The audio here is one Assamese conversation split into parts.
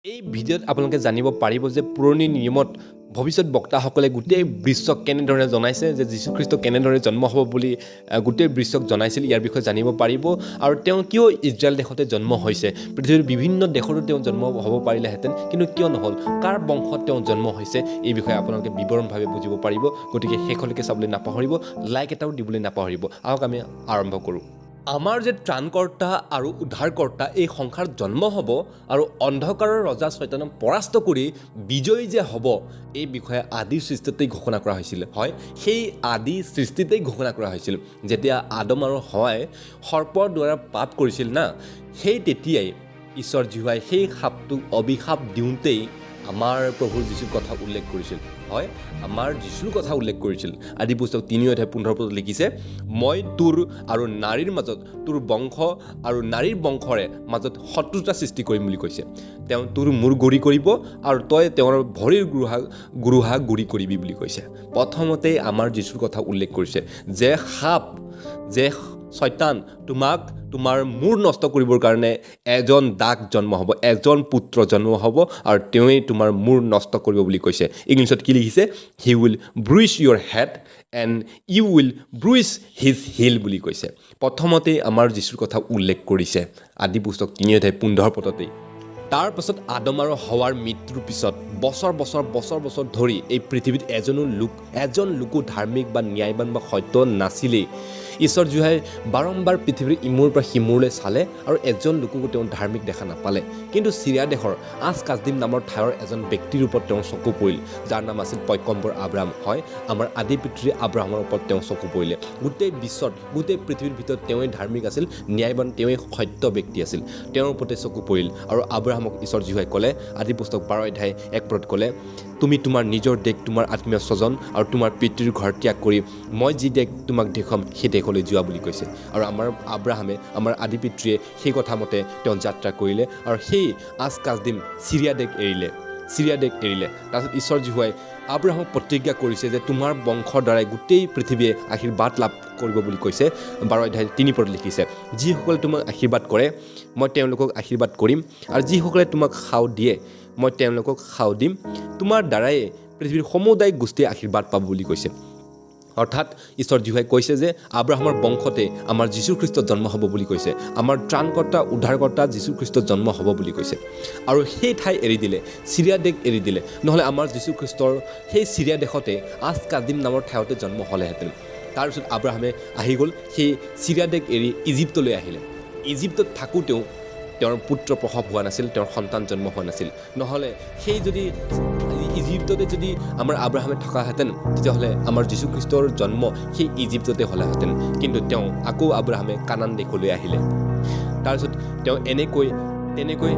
এই ভিডিঅ'ত আপোনালোকে জানিব পাৰিব যে পুৰণি নিয়মত ভৱিষ্যত বক্তাসকলে গোটেই বিশ্বক কেনেদৰে জনাইছে যে যীশুখ্ৰীষ্ট কেনেদৰে জন্ম হ'ব বুলি গোটেই বিশ্বক জনাইছিল। ইয়াৰ বিষয়ে জানিব পাৰিব আৰু তেওঁ কিয় ইজৰাইল দেশতে জন্ম হৈছে, পৃথিৱীৰ বিভিন্ন দেশতো তেওঁ জন্ম হ'ব পাৰিলেহেঁতেন, কিন্তু কিয় নহ'ল, কাৰ বংশত তেওঁ জন্ম হৈছে, এই বিষয়ে আপোনালোকে বিৱৰণভাৱে বুজিব পাৰিব। গতিকে শেষলৈকে চাবলৈ নাপাহৰিব, লাইক এটাও দিবলৈ নাপাহৰিব। আহক আমি আৰম্ভ কৰোঁ। আমাৰ যে ত্ৰাণকৰ্তা আৰু উদ্ধাৰকৰ্তা এই সংসাৰত জন্ম হ'ব আৰু অন্ধকাৰৰ ৰজা শয়তানক পৰাস্ত কৰি বিজয়ী যে হ'ব, এই বিষয়ে আদি সৃষ্টিতেই ঘোষণা কৰা হৈছিল। হয়, সেই আদি সৃষ্টিতেই ঘোষণা কৰা হৈছিল। যেতিয়া আদম আৰু হাৱাই সৰ্পৰ দ্বাৰা পাপ কৰিছিল না, সেই তেতিয়াই ঈশ্বৰ জীৱাই সেই সাপটোক অভিশাপ দিওঁতেই আমাৰ প্ৰভু যীশুৰ কথা উল্লেখ কৰিছিল। হয়, আমাৰ যীশুৰ কথা উল্লেখ কৰিছিল। আদি পুস্তক 3:15 লিখিছে, মই তোৰ আৰু নাৰীৰ মাজত, তোৰ বংশ আৰু নাৰীৰ বংশৰে মাজত শত্ৰুতা সৃষ্টি কৰিম বুলি কৈছে। তেওঁ তোৰ মূৰ গুৰি কৰিব আৰু তই তেওঁৰ ভৰিৰ গুৰুহা গুৰি কৰিবি বুলি কৈছে। প্ৰথমতেই আমাৰ যীশুৰ কথা উল্লেখ কৰিছে যে সাপ, যে শয়তান তোমাক তোমাৰ মূৰ নষ্ট কৰিবৰ কাৰণে এজন দাগ জন্ম হ'ব, এজন পুত্ৰ জন্ম হ'ব আৰু তেওঁৱেই তোমাৰ মূৰ নষ্ট কৰিব বুলি কৈছে। ইংলিছত কি লিখিছে, he will bruise your head and you will bruise his heel বুলি কৈছে। প্ৰথমতেই আমাৰ যীশুৰ কথা উল্লেখ কৰিছে আদি পুস্তক 3:15। তাৰ পাছত আদম আৰু হাৱাৰ মৃত্যুৰ পিছত বছৰ ধৰি এই পৃথিৱীত এজন লোকো ধাৰ্মিক বা ন্যায়বান বা সত্য নাছিলেই। ঈশ্বৰ জীৱাই বাৰম্বাৰ পৃথিৱীৰ ইমূৰৰ পৰা সিমূৰলৈ চালে আৰু এজন লোককো তেওঁ ধাৰ্মিক দেখা নাপালে। কিন্তু চিৰিয়া দেশৰ কাজদিম নামৰ ঠাইৰ এজন ব্যক্তিৰ ওপৰত তেওঁৰ চকু পৰিল, যাৰ নাম আছিল পয়গম্বৰ আব্ৰাহাম। হয়, আমাৰ আদি পিতৃ আব্ৰাহামৰ ওপৰত তেওঁ চকু পৰিলে। গোটেই বিশ্বত, গোটেই পৃথিৱীৰ ভিতৰত তেওঁৱেই ধাৰ্মিক আছিল, ন্যায়বান, তেওঁৱেই সত্য ব্যক্তি আছিল। তেওঁৰ ওপৰতে চকু পৰিল আৰু আব্ৰাহামক ঈশ্বৰ জীৱাই ক'লে, আদি পুস্তক 12:1 ক'লে, তুমি তোমাৰ নিজৰ দেশ, তোমাৰ আত্মীয় স্বজন আৰু তোমাৰ পিতৃৰ ঘৰ ত্যাগ কৰি মই যি দেশ তোমাক দেখুৱাম সেই দেশলৈ যোৱা বুলি কৈছে। আৰু আমাৰ আব্ৰাহামে, আমাৰ আদি পিতৃয়ে সেই কথা মতে তেওঁ যাত্ৰা কৰিলে আৰু সেই কাজদিম চিৰিয়া দেশ এৰিলে। তাৰপিছত ঈশ্বৰ জীৱাই আব্ৰাহামক প্ৰতিজ্ঞা কৰিছে যে তোমাৰ বংশৰ দ্বাৰাই গোটেই পৃথিৱীয়ে আশীৰ্বাদ লাভ কৰিব বুলি কৈছে। 12:3 লিখিছে, যিসকলে তোমাক আশীৰ্বাদ কৰে মই তেওঁলোকক আশীৰ্বাদ কৰিম আৰু যিসকলে তোমাক সাও দিয়ে মই তেওঁলোকক সাও দিম। তোমাৰ দ্বাৰাই পৃথিৱীৰ সমুদায় গোষ্ঠীয়ে আশীৰ্বাদ পাব বুলি কৈছে। অৰ্থাৎ ঈশ্বৰ জীৱাই কৈছে যে আব্ৰাহামৰ বংশতে আমাৰ যীশুখ্ৰীষ্ট জন্ম হ'ব বুলি কৈছে। আমাৰ ত্ৰাণকৰ্তা উদ্ধাৰকৰ্তা যীশুখ্ৰীষ্ট জন্ম হ'ব বুলি কৈছে। আৰু সেই ঠাই এৰি দিলে, চিৰিয়া দেশ এৰি দিলে, নহ'লে আমাৰ যীশুখ্ৰীষ্টৰ সেই চিৰিয়া দেশতে কাজদিম নামৰ ঠাইতে জন্ম হ'লেহেঁতেন। তাৰপিছত আব্ৰাহামে আহি গ'ল, সেই চিৰিয়া দেশ এৰি ইজিপ্তলৈ আহিলে। ইজিপ্তত থাকোঁতেও তেওঁৰ পুত্ৰ প্ৰসৱ হোৱা নাছিল, তেওঁৰ সন্তান জন্ম হোৱা নাছিল। নহ'লে সেই যদি ইজিপ্ততে যদি আমাৰ আব্ৰাহামে থকাহেঁতেন, তেতিয়াহ'লে আমাৰ যীশুখ্ৰীষ্টৰ জন্ম সেই ইজিপ্ততে হ'লেহেঁতেন। কিন্তু তেওঁ আকৌ আব্ৰাহামে কানান দেশলৈ আহিলে। তাৰপিছত তেওঁ তেনেকৈ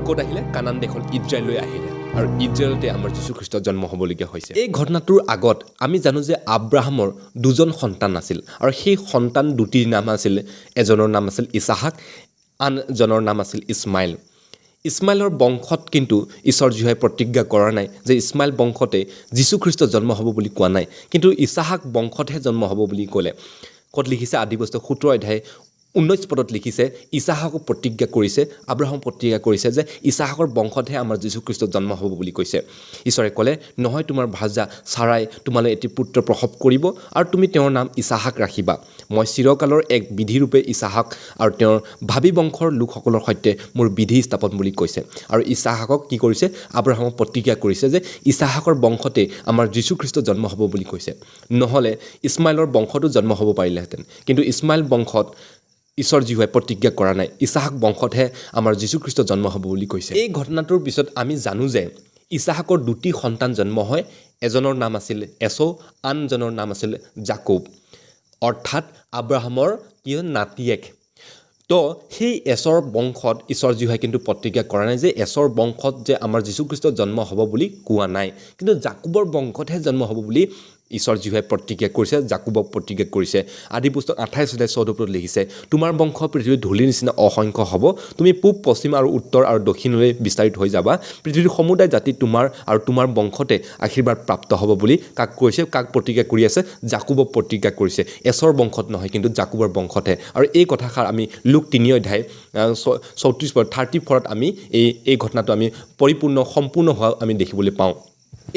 ক'ত আহিলে, কানান দেশৰ ইজৰাইললৈ আহিলে আৰু ইজৰাইলতে আমাৰ যীশুখ্ৰীষ্টৰ জন্ম হ'বলগীয়া হৈছে। এই ঘটনাটোৰ আগত আমি জানো যে আব্ৰাহামৰ দুজন সন্তান আছিল আৰু সেই সন্তান দুটিৰ নাম আছিল, এজনৰ নাম আছিল ইছহাক, আনজনৰ নাম আছিল ইছমাইল। ইছমাইলৰ বংশত কিন্তু ঈশ্বৰ জীৱাই প্ৰতিজ্ঞা কৰা নাই যে ইছমাইল বংশতে যীশুখ্ৰীষ্ট জন্ম হ'ব বুলি কোৱা নাই, কিন্তু ইছহাক বংশতহে জন্ম হ'ব বুলি ক'লে। ক'ত লিখিছে, আদি পুস্তক 17:19 লিখিছে, ইছহাকক প্ৰতিজ্ঞা কৰিছে, আব্ৰাহাম প্ৰতিজ্ঞা কৰিছে যে ইছহাকৰ বংশতহে আমাৰ যীশুখ্ৰীষ্ট জন্ম হ'ব বুলি কৈছে। ঈশ্বৰে ক'লে, নহয় তোমাৰ ভাৰ্যা চাৰাই তোমালৈ এটি পুত্ৰ প্ৰসৱ কৰিব আৰু তুমি তেওঁৰ নাম ইছহাক ৰাখিবা। মই চিৰকালৰ এক বিধিৰূপে ইছহাক আৰু তেওঁৰ ভাবি বংশৰ লোকসকলৰ সৈতে মোৰ বিধি স্থাপন বুলি কৈছে। আৰু ইছহাকক কি কৰিছে, আব্ৰাহামক প্ৰতিজ্ঞা কৰিছে যে ইছহাকৰ বংশতে আমাৰ যীশুখ্ৰীষ্ট জন্ম হ'ব বুলি কৈছে। নহ'লে ইছমাইলৰ বংশতো জন্ম হ'ব পাৰিলেহেঁতেন, কিন্তু ইছমাইল বংশত ঈশ্বৰ জীৱাই প্ৰতিজ্ঞা কৰা নাই, ইছহাক বংশতহে আমাৰ যীশুখ্ৰীষ্ট জন্ম হ'ব বুলি কৈছে। এই ঘটনাটোৰ পিছত আমি জানো যে ইছহাকৰ দুটি সন্তান জন্ম হয়, এজনৰ নাম আছিল এছৌ, আনজনৰ নাম আছিল জাকোব, অৰ্থাৎ আব্ৰাহামৰ নাতিয়েক। তো সেই এছৰ বংশত ঈশ্বৰ জীৱাই কিন্তু প্ৰতিজ্ঞা কৰা নাই যে এছৰ বংশত যে আমাৰ যীশুখ্ৰীষ্ট জন্ম হ'ব বুলি কোৱা নাই, কিন্তু জাকোবৰ বংশতহে জন্ম হ'ব বুলি ঈশ্বৰ জীহুৱাই প্ৰতিজ্ঞা কৰিছে, জাকুবক প্ৰতিজ্ঞা কৰিছে। আদি পুস্তক 28:14 লিখিছে, তোমাৰ বংশ পৃথিৱীৰ ধূলিৰ নিচিনা অসংখ্য হ'ব, তুমি পূব পশ্চিম আৰু উত্তৰ আৰু দক্ষিণলৈ বিস্তাৰিত হৈ যাবা, পৃথিৱীৰ সমুদায় জাতি তোমাৰ আৰু তোমাৰ বংশতে আশীৰ্বাদ প্ৰাপ্ত হ'ব বুলি কাক কৈছে, কাক প্ৰতিজ্ঞা কৰি আছে, জাকুবক প্ৰতিজ্ঞা কৰিছে। এছৰ বংশত নহয়, কিন্তু জাকুবৰ বংশতহে। আৰু এই কথাষাৰ আমি লুক 3:34 আমি এই ঘটনাটো আমি সম্পূৰ্ণ হোৱা আমি দেখিবলৈ পাওঁ।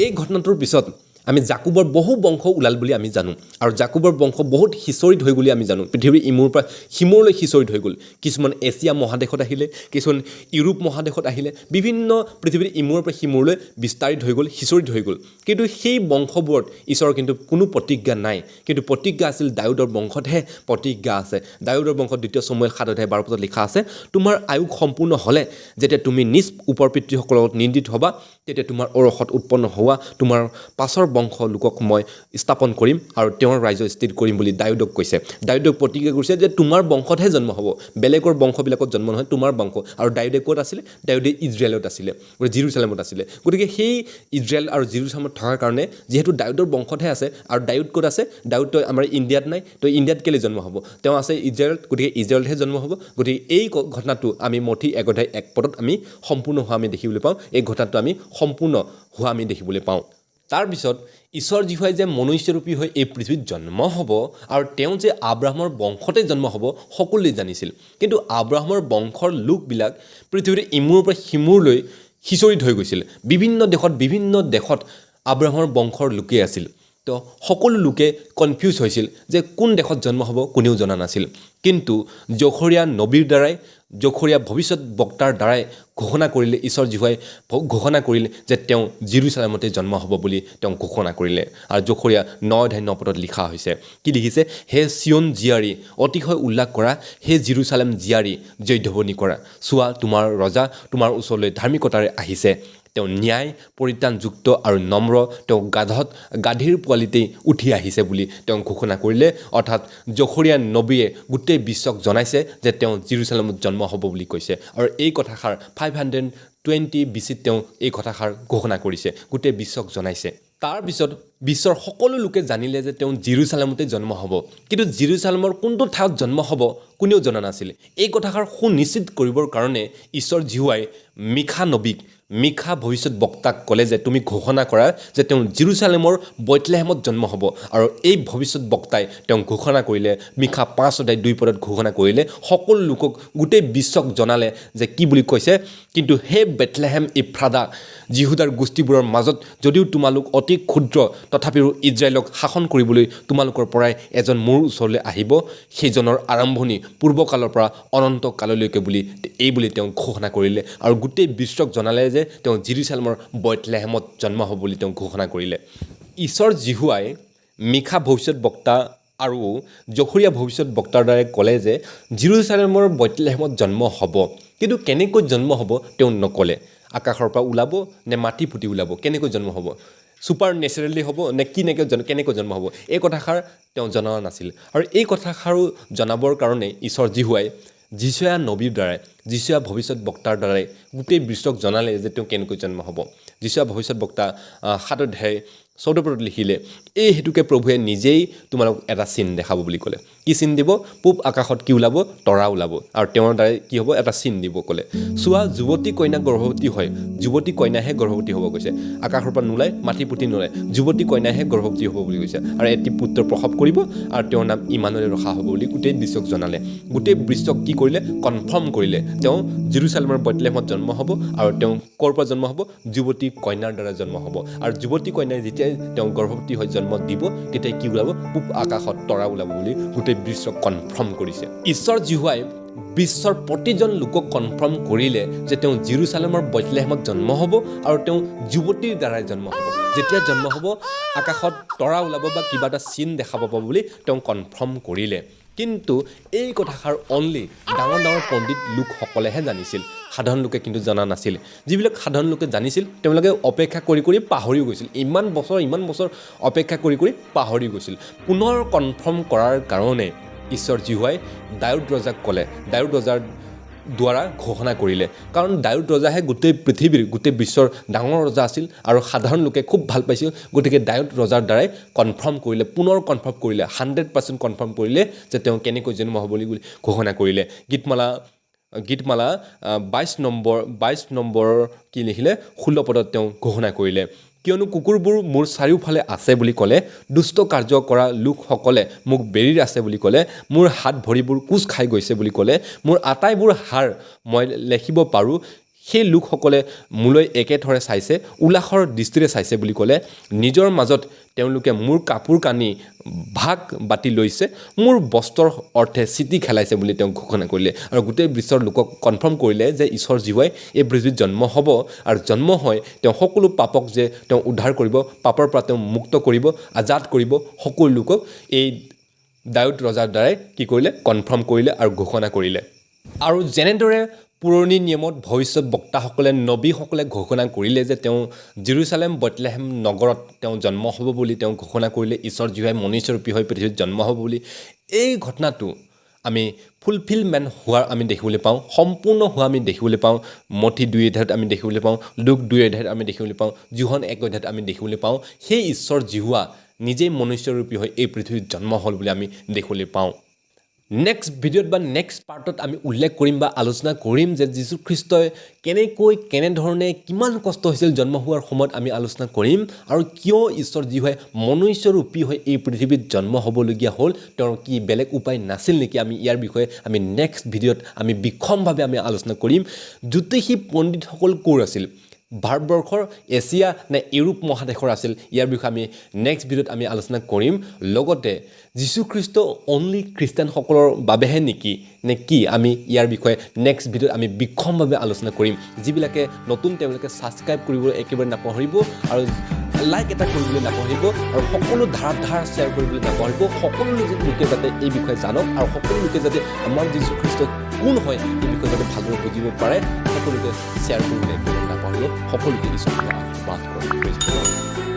এই ঘটনাটোৰ পিছত আমি জাকুবৰ বহু বংশ ওলাল বুলি আমি জানো, আৰু জাকুবৰ বংশ বহুত সিঁচৰিত হৈ বুলি আমি জানো। পৃথিৱীৰ ইমূৰৰ পৰা সিমূৰলৈ সিঁচৰিত হৈ গ'ল। কিছুমান এছিয়া মহাদেশত আহিলে, কিছুমান ইউৰোপ মহাদেশত আহিলে, বিভিন্ন পৃথিৱীৰ ইমূৰৰ পৰা সিমূৰলৈ বিস্তাৰিত হৈ গ'ল, সিঁচৰিত হৈ গ'ল। কিন্তু সেই বংশবোৰত ঈশ্বৰৰ কিন্তু কোনো প্ৰতিজ্ঞা নাই, কিন্তু প্ৰতিজ্ঞা আছিল দাউদৰ বংশতহে প্ৰতিজ্ঞা আছে। দাউদৰ বংশত 2 চমুৱেল 7:12 লিখা আছে, তোমাৰ আয়ুস সম্পূৰ্ণ হ'লে যেতিয়া তুমি নিজ ওপৰ পিতৃসকলৰ লগত নিন্দিত হ'বা, তেতিয়া তোমাৰ ঔৰসত উৎপন্ন হোৱা তোমাৰ পাছৰ বংশ লোকক মই স্থাপন কৰিম আৰু তেওঁৰ ৰাজ্য স্থিৰ কৰিম বুলি দাউদক কৈছে। দাউদক প্ৰতিজ্ঞা কৰিছে যে তোমাৰ বংশতহে জন্ম হ'ব, বেলেগৰ বংশবিলাকত জন্ম নহয়, তোমাৰ বংশ। আৰু দাউদে ক'ত আছিলে? দাউদে ইজৰাইলত আছিলে, জেৰুচালেমত আছিলে। গতিকে সেই ইজৰাইল আৰু জেৰুচালেমত থকাৰ কাৰণে যিহেতু দাউদৰ বংশতহে আছে, আৰু দাউদ ক'ত আছে? দাউদটো আমাৰ ইণ্ডিয়াত নাই, তো ইণ্ডিয়াত কেলৈ জন্ম হ'ব? তেওঁ আছে ইজৰাইলত, গতিকে ইজৰাইলতহে জন্ম হ'ব। গতিকে এই ঘটনাটো আমি মঠি 1:1 আমি সম্পূৰ্ণ হোৱা আমি দেখিবলৈ পাওঁ। এই ঘটনাটো আমি সম্পূৰ্ণ হোৱা আমি দেখিবলৈ পাওঁ। তাৰপিছত ঈশ্বৰ জীহুৱাই যে মনুষ্যৰূপী হৈ এই পৃথিৱীত জন্ম হ'ব আৰু তেওঁ যে আব্ৰাহামৰ বংশতে জন্ম হ'ব সকলোৱে জানিছিল। কিন্তু আব্ৰাহামৰ বংশৰ লোকবিলাক পৃথিৱীৰ ইমূৰৰ পৰা সিমূৰলৈ সিঁচৰিত হৈ গৈছিল। বিভিন্ন দেশত আব্ৰাহামৰ বংশৰ লোকেই আছিল। তো সকলো লোকে কনফিউজ হৈছিল যে কোন দেশত জন্ম হ'ব কোনেও জনা নাছিল। কিন্তু জখৰীয়া নবীৰ দ্বাৰাই, জখৰীয়া ভৱিষ্যত বক্তাৰ দ্বাৰাই ঘোষণা কৰিলে, ঈশ্বৰ জীহুৱাই ঘোষণা কৰিলে যে তেওঁ জেৰুচালেমতে জন্ম হ'ব বুলি তেওঁ ঘোষণা কৰিলে। আৰু জখৰীয়া 9:9 লিখা হৈছে, কি লিখিছে? হে চিয়ন জীয়াৰী, অতিশয় উল্লাস কৰা, হে জেৰুচালেম জীয়াৰী, জয়ধ্বনি কৰা। চোৱা, তোমাৰ ৰজা তোমাৰ ওচৰলৈ ধাৰ্মিকতাৰে আহিছে, তেওঁ ন্যায় পৰিত্ৰাণযুক্ত আৰু নম্ৰ, তেওঁ গাধীৰ পোৱালিতেই উঠি আহিছে বুলি তেওঁ ঘোষণা কৰিলে। অৰ্থাৎ জখৰীয়া নবীয়ে গোটেই বিশ্বক জনাইছে যে তেওঁ জেৰুচালেমত জন্ম হ'ব বুলি কৈছে। আৰু এই কথাষাৰ 520 BC তেওঁ এই কথাষাৰ ঘোষণা কৰিছে, গোটেই বিশ্বক জনাইছে। তাৰপিছত বিশ্বৰ সকলো লোকে জানিলে যে তেওঁ জেৰুচালেমতে জন্ম হ'ব। কিন্তু জেৰুচালেমৰ কোনটো ঠাইত জন্ম হ'ব কোনেও জনা নাছিল। এই কথাষাৰ সুনিশ্চিত কৰিবৰ কাৰণে ঈশ্বৰ জীহুৱাই মিখা ভৱিষ্যত বক্তাক ক'লে যে তুমি ঘোষণা কৰা যে তেওঁ জেৰুচালেমৰ বেথলেহেমত জন্ম হ'ব। আৰু এই ভৱিষ্যত বক্তাই তেওঁ ঘোষণা কৰিলে, মিখা 5:2 ঘোষণা কৰিলে, সকলো লোকক গোটেই বিশ্বক জনালে যে কি বুলি কৈছে, কিন্তু হে বেথলেহেম ইফ্ৰাদা, যিহুদাৰ গোষ্ঠীবোৰৰ মাজত যদিও তোমালোক অতি ক্ষুদ্ৰ, তথাপিও ইজৰাইলক শাসন কৰিবলৈ তোমালোকৰ পৰাই এজন মোৰ ওচৰলৈ আহিব, সেইজনৰ আৰম্ভণি পূৰ্বকালৰ পৰা অনন্ত কাললৈকে বুলি তেওঁ ঘোষণা কৰিলে। আৰু গোটেই বিশ্বক জনালে যে তেওঁ জেৰুচালেমৰ বেথলেহেমত জন্ম হ'ব বুলি তেওঁ ঘোষণা কৰিলে। ঈশ্বৰ জীহুৱাই মিখা ভৱিষ্যত বক্তা আৰু জখৰীয়া ভৱিষ্যত বক্তাৰ দ্বাৰাই ক'লে যে জেৰুচালেমৰ বেথলেহেমত জন্ম হ'ব। কিন্তু কেনেকৈ জন্ম হ'ব তেওঁ নক'লে। আকাশৰ পৰা ওলাব নে মাটি ফুটি ওলাব, কেনেকৈ জন্ম হ'ব, ছুপাৰ নেচাৰেলি হ'ব নে কেনেকৈ জন্ম হ'ব, এই কথাষাৰ তেওঁ জনা নাছিল। আৰু এই কথাষাৰো জনাবৰ কাৰণে ঈশ্বৰ জীহুৱাই যিচয়া নবীৰ দ্বাৰাই, যিচয়া ভৱিষ্যত বক্তাৰ দ্বাৰাই গোটেই বিশ্বক জনালে যে তেওঁ কেনেকৈ জন্ম হ'ব। যিচয়া ভৱিষ্যত বক্তা 7:14 লিখিলে, এই হেতুকে প্ৰভুৱে নিজেই তোমালোক এটা চিন দেখাব বুলি ক'লে। কি চিন দিব? পূব আকাশত কি ওলাব? তৰা ওলাব। আৰু তেওঁৰ দ্বাৰাই কি হ'ব? এটা চিন দিব ক'লে। চোৱা, যুৱতী কন্যা গৰ্ভৱতী হয়, যুৱতী কন্যাহে গৰ্ভৱতী হ'ব কৈছে। আকাশৰ পৰা নোলায়, মাটি পুতি নোলায়, যুৱতী কন্যাহে গৰ্ভৱতী হ'ব বুলি কৈছে। আৰু এটি পুত্ৰ প্ৰসৱ কৰিব আৰু তেওঁৰ নাম ইমানুৱেল ৰখা হ'ব বুলি গোটেই বিশ্বক জনালে। গোটেই বিশ্বক কি কৰিলে? কনফাৰ্ম কৰিলে তেওঁ জেৰুচালেমৰ বেথলেহেমত জন্ম হ'ব। আৰু তেওঁ ক'ৰ পৰা জন্ম হ'ব? যুৱতী কন্যাৰ দ্বাৰা জন্ম হ'ব। আৰু যুৱতী কন্যাই যেতিয়া তেওঁ গৰ্ভৱতী হৈ জন্ম দিব, তেতিয়া কি ওলাব? পূব আকাশত তৰা ওলাব বুলি গোটেই বিশ্বক কনফাৰ্ম কৰিছে। ঈশ্বৰ জীহুৱাই বিশ্বৰ প্ৰতিজন লোকক কনফাৰ্ম কৰিলে যে তেওঁ জেৰুচালেমৰ বেথলেহেমত জন্ম হ'ব আৰু তেওঁ যুৱতীৰ দ্বাৰাই জন্ম হ'ব। যেতিয়া জন্ম হ'ব আকাশত তৰা ওলাব বা কিবা এটা চিন দেখা পাব বুলি তেওঁ কনফাৰ্ম কৰিলে। কিন্তু এই কথাষাৰ অনলি ডাঙৰ পণ্ডিত লোকসকলেহে জানিছিল, সাধাৰণ লোকে কিন্তু জনা নাছিল। যিবিলাক সাধাৰণ লোকে জানিছিল তেওঁলোকে অপেক্ষা কৰি পাহৰি গৈছিল। ইমান বছৰ অপেক্ষা কৰি পাহৰি গৈছিল। পুনৰ কনফাৰ্ম কৰাৰ কাৰণে ঈশ্বৰ জীহুৱাই দাউদ ৰজাক ক'লে। দাউদ ৰজাৰ দ্বাৰা ঘোষণা কৰিলে কাৰণ দাউদ ৰজাহে গোটেই পৃথিৱীৰ গোটেই বিশ্বৰ ডাঙৰ ৰজা আছিল আৰু সাধাৰণ লোকে খুব ভাল পাইছিল গতিকে দাউদ ৰজাৰ দ্বাৰাই কনফাৰ্ম কৰিলে পুনৰ কনফাৰ্ম কৰিলে 100% কনফাৰ্ম কৰিলে যে তেওঁ কেনেকৈ জন্ম হ'ব বুলি ঘোষণা কৰিলে গীতমালা 22 নম্বৰ কি লিখিলে 16 পদত তেওঁ ঘোষণা কৰিলে কিয়নো কুকুৰবোৰ মোৰ চাৰিওফালে আছে বুলি ক'লে দুষ্ট কাৰ্য কৰা লোকসকলে মোক বেৰি আছে বুলি ক'লে মোৰ হাত ভৰিবোৰ কোচ খাই গৈছে বুলি ক'লে মোৰ আটাইবোৰ হাৰ মই লেখিব পাৰোঁ সেই লোকসকলে মোলৈ একেথৰে চাইছে উলাহৰ দৃষ্টিৰে চাইছে বুলি ক'লে নিজৰ মাজত তেওঁলোকে মোৰ কাপোৰ কানি ভাগ বাতি লৈছে মোৰ বস্ত্ৰৰ অৰ্থে চিটি খেলাইছে বুলি তেওঁ ঘোষণা কৰিলে আৰু গোটেই বিশ্বৰ লোকক কনফাৰ্ম কৰিলে যে ঈশ্বৰ জীৱাই এই পৃথিৱীত জন্ম হ'ব আৰু জন্ম হয় তেওঁ সকলো পাপক যে তেওঁ উদ্ধাৰ কৰিব পাপৰ পৰা তেওঁ মুক্ত কৰিব আজাদ কৰিব সকলো লোকক এই দাউদ ৰজাৰ দ্বাৰাই কি কৰিলে কনফাৰ্ম কৰিলে আৰু ঘোষণা কৰিলে আৰু যেনেদৰে পুৰণি নিয়মত ভৱিষ্যত বক্তাসকলে নবীসকলে ঘোষণা কৰিলে যে তেওঁ জেৰুজালেম বেথলেহেম নগৰত তেওঁ জন্ম হ'ব বুলি তেওঁ ঘোষণা কৰিলে ঈশ্বৰ জীৱাই মনুষ্যৰূপী হৈ পৃথিৱীত জন্ম হ'ব বুলি এই ঘটনাটো আমি ফুলফিলমেণ্ট হোৱাৰ আমি দেখিবলৈ পাওঁ সম্পূৰ্ণ হোৱা আমি দেখিবলৈ পাওঁ মঠি 2 অধ্যায়ত আমি দেখিবলৈ পাওঁ লুক 2 অধ্যায়ত আমি দেখিবলৈ পাওঁ যোহন 1 অধ্যায়ত আমি দেখিবলৈ পাওঁ সেই ঈশ্বৰ জীৱা নিজেই মনুষ্যৰূপী হৈ এই পৃথিৱীত জন্ম হ'ল বুলি আমি দেখিবলৈ পাওঁ নেক্সট ভিডিঅ'ত বা নেক্সট পাৰ্টত আমি উল্লেখ কৰিম বা আলোচনা কৰিম যে যীশু খ্ৰীষ্টই কেনেধৰণে কিমান কষ্ট হৈছিল জন্ম হোৱাৰ সময়ত আমি আলোচনা কৰিম আৰু কিয় ঈশ্বৰ যি হয় মনুষ্যৰূপী হৈ এই পৃথিৱীত জন্ম হ'বলগীয়া হ'ল তেওঁৰ কি বেলেগ উপায় নাছিল নেকি আমি ইয়াৰ বিষয়ে আমি নেক্সট ভিডিঅ'ত আমি বিক্ষমভাৱে আমি আলোচনা কৰিম জ্যোতিষী পণ্ডিতসকল ক'ৰ আছিল ভাৰতবৰ্ষৰ এছিয়া নে ইউৰোপ মহাদেশৰ আছিল ইয়াৰ বিষয়ে আমি নেক্সট ভিডিঅ'ত আমি আলোচনা কৰিম লগতে যীশু খ্ৰীষ্ট অনলি খ্ৰীষ্টানসকলৰ বাবেহে নেকি নে কি আমি ইয়াৰ বিষয়ে নেক্সট ভিডিঅ'ত আমি বিক্ষমভাৱে আলোচনা কৰিম যিবিলাকে নতুন তেওঁলোকে ছাবস্ক্ৰাইব কৰিবলৈ একেবাৰে নাপাহৰিব আৰু লাইক এটা কৰিবলৈ নাপাহৰিব আৰু সকলো ধাৰা শ্বেয়াৰ কৰিবলৈ নাপাহৰিব সকলো লোকে যাতে এই বিষয়ে জানক আৰু সকলো লোকে যাতে আমাৰ যীশু খ্ৰীষ্ট কোন হয় এই বিষয়ে যাতে ভালদৰে বুজিব পাৰে সকলোকে শ্বেয়াৰ কৰিবলৈ একেবাৰে নাপাহৰিব সকলোকে ঈশ্বৰে আশীৰ্বাদ কৰক